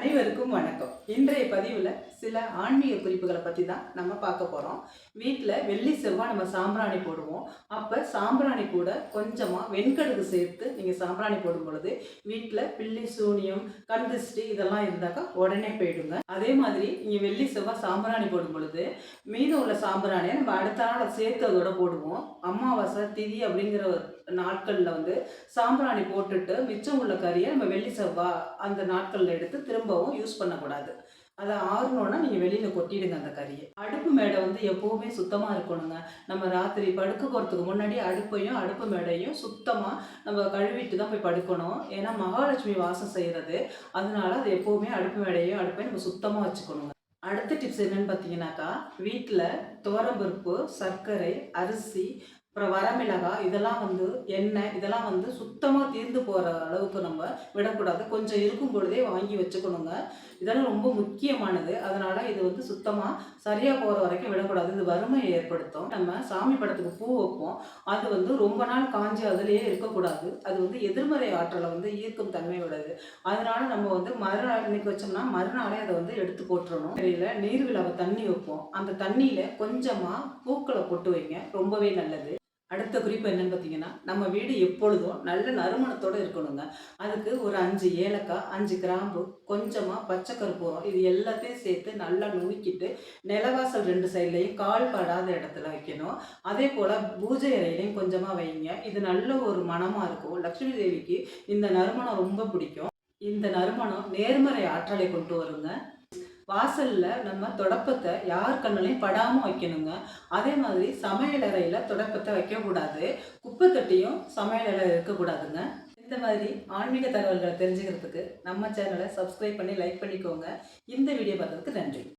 அனைவருக்கும் வணக்கம். இன்றைய பதிவில் சில ஆன்மீக குறிப்புகளை பற்றி தான் நம்ம பார்க்க போகிறோம். வீட்டில் வெள்ளி செவ்வாய் நம்ம சாம்பிராணி போடுவோம். அப்போ சாம்பிராணி கூட கொஞ்சமாக வெண்கடுகு சேர்த்து நீங்கள் சாம்பிராணி போடும் பொழுது வீட்டில் பில்லி சூனியம் கண் திருஷ்டி இதெல்லாம் இருந்தாக்கா உடனே போயிடுங்க. அதே மாதிரி நீங்கள் வெள்ளி செவ்வாய் சாம்பிராணி போடும் பொழுது மீதம் உள்ள சாம்பிராணியை நம்ம அடுத்த நாள் சேர்த்து அதோட போடுவோம். அமாவாசை திதி அப்படிங்கிற நாட்களில் சாம்பிராணி போட்டுட்டு மிச்சம் உள்ள கறியை நம்ம வெள்ளி செவ்வாய் அந்த நாட்களில் எடுத்து திரும்பவும் யூஸ் பண்ணக்கூடாது. அதை ஆறணுன்னா நீங்கள் வெளியில் கொட்டிடுங்க அந்த கறியை. அடுப்பு மேடை எப்போவுமே சுத்தமாக இருக்கணுங்க. நம்ம ராத்திரி படுக்க போகிறதுக்கு முன்னாடி அடுப்பு மேடையும் சுத்தமாக நம்ம கழுவிட்டு தான் போய் படுக்கணும். ஏன்னா மகாலட்சுமி வாசம் செய்கிறது. அதனால அது எப்போவுமே அடுப்பையும் நம்ம சுத்தமாக வச்சுக்கணுங்க. அடுத்த டிப்ஸ் என்னன்னு பார்த்தீங்கன்னாக்கா, வீட்டில் துவரம்பருப்பு, சர்க்கரை, அரிசி, அப்புறம் வரமிளகாய் இதெல்லாம் எண்ணெய் இதெல்லாம் சுத்தமாக தீர்ந்து போகிற அளவுக்கு நம்ம விடக்கூடாது. கொஞ்சம் இருக்கும் பொழுதே வாங்கி வச்சுக்கணுங்க. இதெல்லாம் ரொம்ப முக்கியமானது. அதனால் இது சுத்தமாக சரியாக போகிற வரைக்கும் விடக்கூடாது. இது வறுமையை ஏற்படுத்தும். நம்ம சாமி படத்துக்கு பூ வைப்போம். அது ரொம்ப நாள் காஞ்சி அதிலேயே இருக்கக்கூடாது. அது எதிர்மறை ஆற்றலை ஈர்க்கும் தன்மை விடாது. அதனால் நம்ம மறுநாள் இன்னைக்கு வச்சோம்னா மறுநாளே அதை எடுத்து போட்டுறணும். சரியில் நீர் விழாவை தண்ணி வைப்போம். அந்த தண்ணியில் கொஞ்சமாக பூக்களை போட்டு வைங்க. ரொம்பவே நல்லது. அடுத்த குறிப்பு என்னன்னு பார்த்தீங்கன்னா, நம்ம வீடு எப்பொழுதும் நல்ல நறுமணத்தோடு இருக்கணுங்க. அதுக்கு ஒரு 5 ஏலக்காய், 5 கிராம்பு, கொஞ்சமாக பச்சை கற்பூரம் இது எல்லாத்தையும் சேர்த்து நல்லா நுணுக்கிட்டு நிலவாசல் 2 சைட்லையும் கால் படாத இடத்துல வைக்கணும். அதே போல் பூஜை அறையிலையும் கொஞ்சமாக வைங்க. இது நல்ல ஒரு மணமாக இருக்கும். லக்ஷ்மி தேவிக்கு இந்த நறுமணம் ரொம்ப பிடிக்கும். இந்த நறுமணம் நேர்மறை ஆற்றலை கொண்டு வருங்க. வாசலில் நம்ம தொடப்பத்தை யார் கண்ணுலையும் படாமல் வைக்கணுங்க. அதே மாதிரி சமையலறையில் தொடப்பத்தை வைக்கக்கூடாது. குப்பை தொட்டியும் சமையலறை இருக்கக்கூடாதுங்க. இந்த மாதிரி ஆன்மீக தகவல்களை தெரிஞ்சுக்கிறதுக்கு நம்ம சேனலை சப்ஸ்கிரைப் பண்ணி லைக் பண்ணிக்கோங்க. இந்த வீடியோ பார்த்ததுக்கு நன்றி.